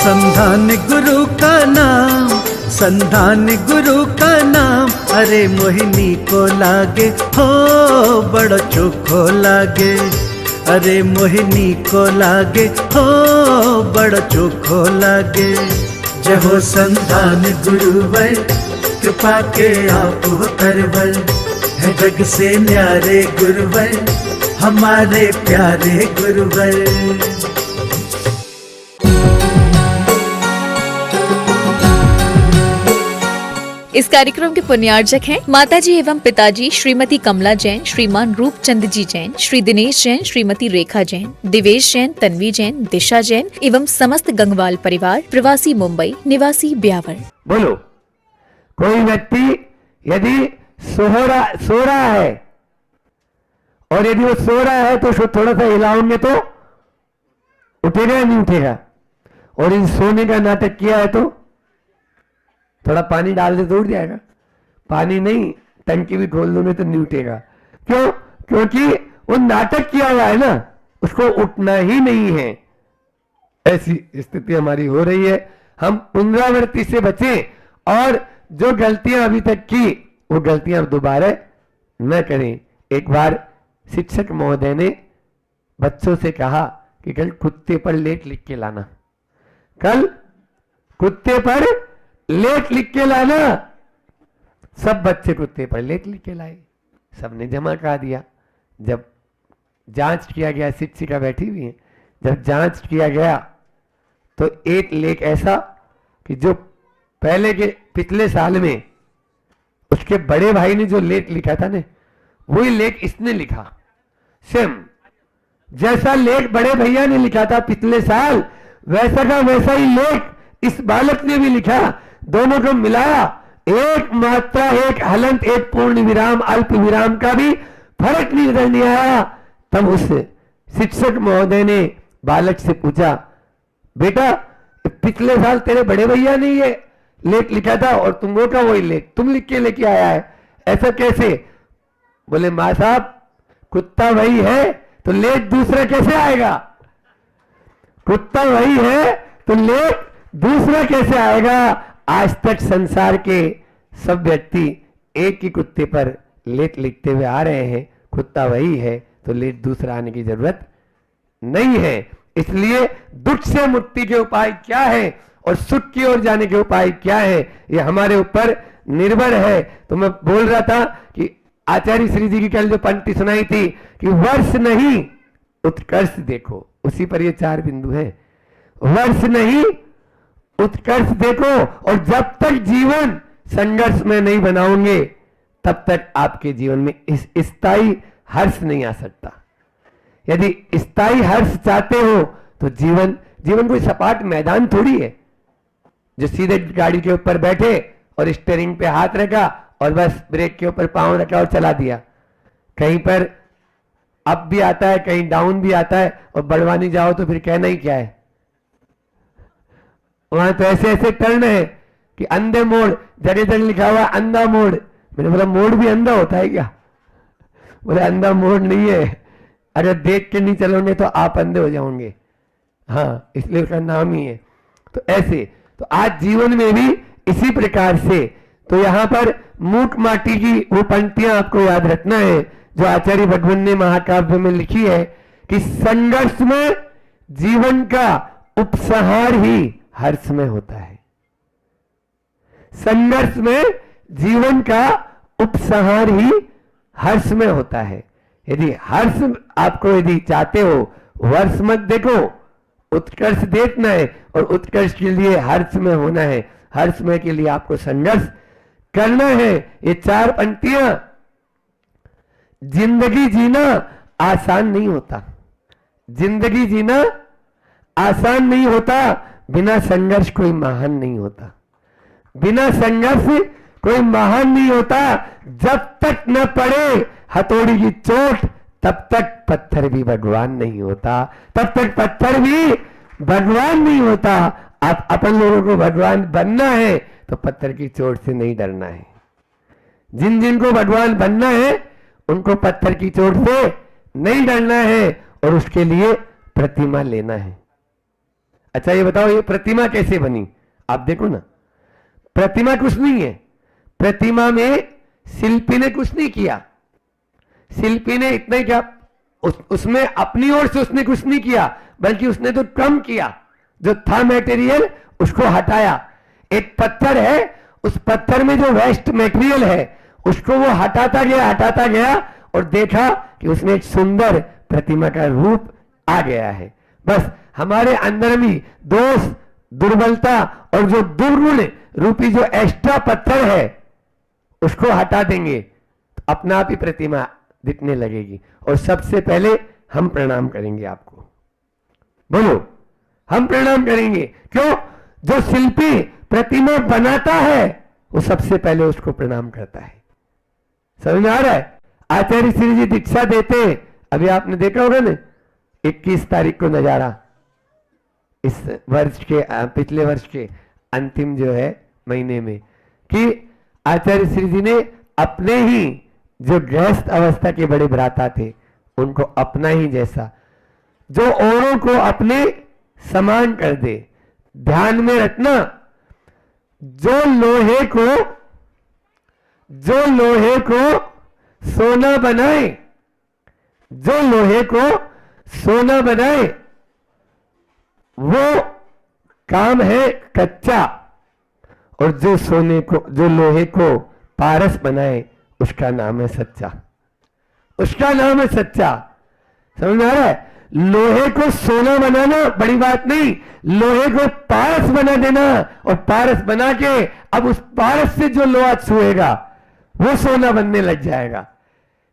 संधान गुरु का नाम, संधान गुरु का नाम, अरे मोहिनी को लागे हो बड़ो चोखो लागे, अरे मोहिनी को लागे हो बड़ो चोखो लागे। जय हो संधान गुरुवर, कृपा के आप करवर, है जग से न्यारे गुरुवर, हमारे प्यारे गुरुवर। इस कार्यक्रम के पुण्यार्जक हैं माताजी एवं पिताजी श्रीमती कमला जैन, श्रीमान रूपचंद जी जैन, श्री दिनेश जैन, श्रीमती रेखा जैन, दिवेश जैन, तन्वी जैन, दिशा जैन एवं समस्त गंगवाल परिवार, प्रवासी मुंबई, निवासी ब्यावर। बोलो, कोई व्यक्ति यदि सो रहा है और यदि वो सो रहा है तो उसको थोड़ा सा हिलाओगे तो उठेगा या नहीं उठेगा? और इन सोने का नाटक किया है तो थोड़ा पानी डाल दे तो उठ जाएगा। पानी नहीं, टंकी भी खोल दोगे तो नहीं उठेगा। क्यों? क्योंकि वो नाटक किया हुआ है ना, उसको उठना ही नहीं है। ऐसी स्थिति हमारी हो रही है। हम पुनरावृत्ति से बचें और जो गलतियां अभी तक की वो गलतियां दोबारा न करें। एक बार शिक्षक महोदय ने बच्चों से कहा कि कल कुत्ते पर लेख लिख के लाना, कल कुत्ते पर लेख लिख के लाना। सब बच्चे कुत्ते पर लेख लिख के लाए, सबने जमा करा दिया। जब जांच किया गया, शिक्षिका बैठी हुई है, जब जांच किया गया तो एक लेख ऐसा कि जो पहले के पिछले साल में उसके बड़े भाई ने जो लेख लिखा था ना, वही लेख इसने लिखा। सेम जैसा लेख बड़े भैया ने लिखा था पिछले साल, वैसा का वैसा ही लेख इस बालक ने भी लिखा। दोनों को मिलाया, एक मात्रा, एक हलंत, एक पूर्ण विराम, अल्प विराम का भी फर्क नहीं नजर नहीं आया। तब उस शिक्षक महोदय ने बालक से पूछा, बेटा पिछले साल तेरे बड़े भैया ने ये लेख लिखा था और तुम वो का वही लेख तुम लिख के लेके आया है, ऐसा कैसे? बोले मां साहब, कुत्ता वही है तो लेख दूसरा कैसे आएगा? कुत्ता वही है तो लेख दूसरा कैसे आएगा? आज तक संसार के सब व्यक्ति एक ही कुत्ते पर लेख लिखते हुए आ रहे हैं। कुत्ता वही है तो लेख दूसरा आने की जरूरत नहीं है। इसलिए दुख से मुक्ति के उपाय क्या है और सुख की ओर जाने के उपाय क्या है, ये हमारे ऊपर निर्भर है। तो मैं बोल रहा था कि आचार्य श्री जी की कल जो पंक्ति सुनाई थी कि वर्ष नहीं उत्कर्ष देखो, उसी पर ये 4 बिंदु है। वर्ष नहीं उत्कर्ष देखो, और जब तक जीवन संघर्ष में नहीं बनाओगे तब तक आपके जीवन में इस स्थायी हर्ष नहीं आ सकता। यदि स्थायी हर्ष चाहते हो तो जीवन कोई सपाट मैदान थोड़ी है जो सीधे गाड़ी के ऊपर बैठे और स्टीयरिंग पे हाथ रखा और बस ब्रेक के ऊपर पांव रखा और चला दिया। कहीं पर अप भी आता है, कहीं डाउन भी आता है, और बढ़वानी जाओ तो फिर कहना ही क्या है। वहां तो ऐसे ऐसे टर्न है कि अंधे मोड़, जगह जगह लिखा हुआ अंधा मोड़। मैंने बोला मोड़ भी अंधा होता है क्या? बोले अंधा मोड़ नहीं है, अगर देख के नहीं चलोगे तो आप अंधे हो जाओगे। हाँ, इसलिए उसका नाम ही है। तो ऐसे तो आज जीवन में भी इसी प्रकार से, तो यहां पर मूक माटी की वो पंक्तियां आपको याद रखना है जो आचार्य भगवान ने महाकाव्य में लिखी है कि संघर्ष में जीवन का उपसंहार ही हर्ष में होता है। संघर्ष में जीवन का उपसंहार ही हर्ष में होता है। यदि हर्ष आपको यदि चाहते हो, वर्ष मत देखो, उत्कर्ष देखना है, और उत्कर्ष के लिए हर्ष में होना है। हर्ष में के लिए आपको संघर्ष करना है। ये 4 पंक्तियां, जिंदगी जीना आसान नहीं होता, जिंदगी जीना आसान नहीं होता। बिना संघर्ष कोई महान नहीं होता, बिना संघर्ष कोई महान नहीं होता। जब तक न पड़े हथौड़ी की चोट तब तक पत्थर भी भगवान नहीं होता, तब तक पत्थर भी भगवान नहीं होता। आप अपन लोगों को भगवान बनना है तो पत्थर की चोट से नहीं डरना है। जिन जिनको भगवान बनना है उनको पत्थर की चोट से नहीं डरना है, और उसके लिए प्रतिमा लेना है। अच्छा ये बताओ, ये प्रतिमा कैसे बनी? आप देखो ना, प्रतिमा कुछ नहीं है। प्रतिमा में शिल्पी ने कुछ नहीं किया। शिल्पी ने इतना ही क्या, उसमें अपनी ओर से उसने कुछ नहीं किया, बल्कि उसने तो कम किया। जो था मटेरियल उसको हटाया। एक पत्थर है, उस पत्थर में जो वेस्ट मटेरियल है उसको वो हटाता गया और देखा कि उसमें एक सुंदर प्रतिमा का रूप आ गया है। बस हमारे अंदर भी दोष, दुर्बलता और जो दुर्गुण रूपी जो एक्स्ट्रा पत्थर है उसको हटा देंगे तो अपना आप ही प्रतिमा दिखने लगेगी। और सबसे पहले हम प्रणाम करेंगे आपको। बोलो, हम प्रणाम करेंगे। क्यों? जो शिल्पी प्रतिमा बनाता है वो सबसे पहले उसको प्रणाम करता है। समझ में आ रहा है? आचार्य श्री जी दीक्षा देते, अभी आपने देखा होगा ना 21 तारीख को नजारा, इस वर्ष के पिछले वर्ष के अंतिम जो है महीने में, कि आचार्य श्री जी ने अपने ही जो गृहस्थ अवस्था के बड़े भ्राता थे उनको अपना ही जैसा, जो औरों को अपने समान कर दे। ध्यान में रखना, जो लोहे को सोना बनाए, जो लोहे को सोना बनाए वो काम है कच्चा, और जो लोहे को पारस बनाए उसका नाम है सच्चा। उसका नाम है सच्चा। समझ में आ रहा है? लोहे को सोना बनाना बड़ी बात नहीं, लोहे को पारस बना देना, और पारस बना के अब उस पारस से जो लोहा छुएगा वो सोना बनने लग जाएगा।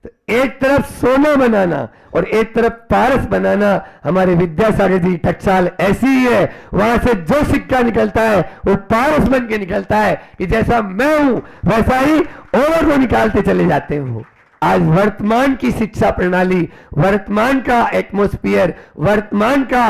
तो एक तरफ सोना बनाना और एक तरफ पारस बनाना, हमारे विद्यासागर जी टकसाल ऐसी ही है। वहां से जो सिक्का निकलता है वो पारस बन के निकलता है कि जैसा मैं हूं वैसा ही औरों को निकालते चले जाते हो। आज वर्तमान की शिक्षा प्रणाली, वर्तमान का एटमॉस्फेयर, वर्तमान का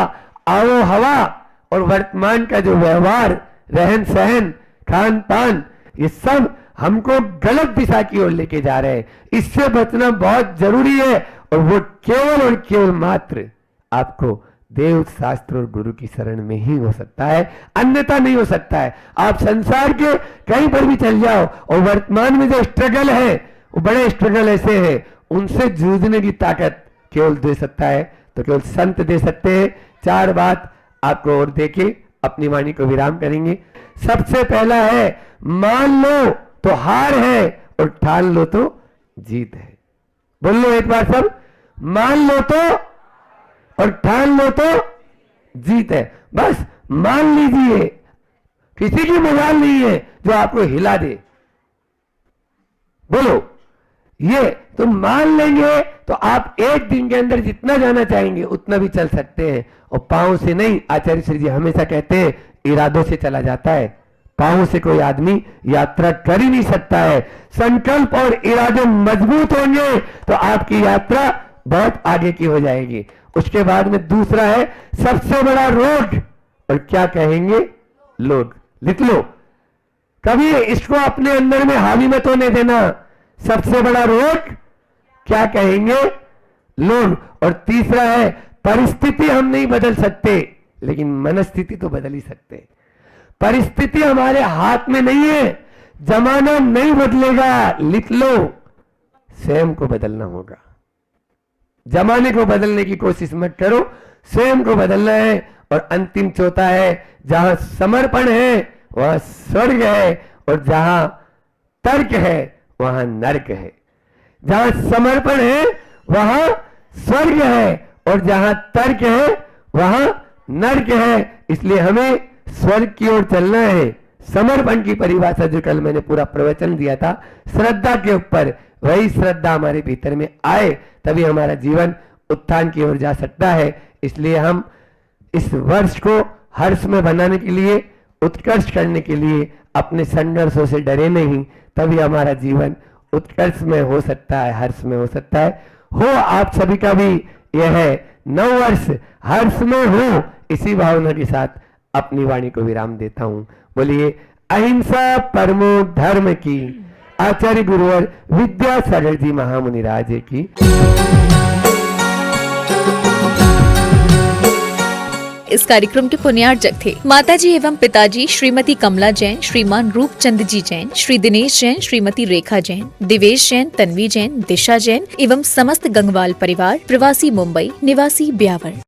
आवो हवा और वर्तमान का जो व्यवहार, रहन सहन, खान पान, ये सब हमको गलत दिशा की ओर लेके जा रहे हैं। इससे बचना बहुत जरूरी है, और वो केवल और केवल मात्र आपको देव शास्त्र और गुरु की शरण में ही हो सकता है, अन्यथा नहीं हो सकता है। आप संसार के कहीं पर भी चल जाओ और वर्तमान में जो स्ट्रगल है वो बड़े स्ट्रगल ऐसे हैं, उनसे जूझने की ताकत केवल दे सकता है तो केवल संत दे सकते हैं। 4 बात आपको और देके अपनी वाणी को विराम करेंगे। सबसे पहला है, मान लो तो हार है और ठान लो तो जीत है। बोल लो एक बार सब, मान लो तो और ठान लो तो जीत है। बस मान लीजिए, किसी की मजाल नहीं है जो आपको हिला दे। बोलो, ये तो मान लेंगे तो आप एक दिन के अंदर जितना जाना चाहेंगे उतना भी चल सकते हैं, और पांव से नहीं। आचार्य श्री जी हमेशा कहते हैं इरादों से चला जाता है, पांव से कोई आदमी यात्रा कर ही नहीं सकता है। संकल्प और इरादे मजबूत होंगे तो आपकी यात्रा बहुत आगे की हो जाएगी। उसके बाद में दूसरा है, सबसे बड़ा रोग, और क्या कहेंगे? लोग। लिख लो, कभी इसको अपने अंदर में हावी मत होने देना। सबसे बड़ा रोग क्या कहेंगे? लोग। और तीसरा है, परिस्थिति हम नहीं बदल सकते लेकिन मनस्थिति तो बदल ही सकते। परिस्थिति हमारे हाथ में नहीं है, जमाना नहीं बदलेगा। लिख लो, स्वयं को बदलना होगा। जमाने को बदलने की कोशिश मत करो, स्वयं को बदलना है। और अंतिम चौथा है, जहां समर्पण है वहां स्वर्ग है, और जहां तर्क है वहां नरक है। जहां समर्पण है वहां स्वर्ग है, और जहां तर्क है वहां नरक है। इसलिए हमें स्वर्ग की ओर चलना है। समर्पण की परिभाषा जो कल मैंने पूरा प्रवचन दिया था श्रद्धा के ऊपर, वही श्रद्धा हमारे भीतर में आए तभी हमारा जीवन उत्थान की ओर जा सकता है। इसलिए हम इस वर्ष को हर्ष में बनाने के लिए, उत्कर्ष करने के लिए अपने संघर्षों से डरे नहीं, तभी हमारा जीवन उत्कर्ष में हो सकता है, हर्ष में हो सकता है। हो आप सभी का भी यह है 9 वर्ष हर्ष में हो, इसी भावना के साथ अपनी वाणी को विराम देता हूं। बोलिए अहिंसा परमो धर्म की। आचार्य गुरुवर विद्यासागर जी महामुनि राज की। इस कार्यक्रम के पुण्यार्जक थे माताजी एवं पिताजी श्रीमती कमला जैन, श्रीमान रूपचंद जी जैन, श्री दिनेश जैन, श्रीमती रेखा जैन, दिवेश जैन, तन्वी जैन, दिशा जैन एवं समस्त गंगवाल परिवार, प्रवासी मुंबई, निवासी ब्यावर।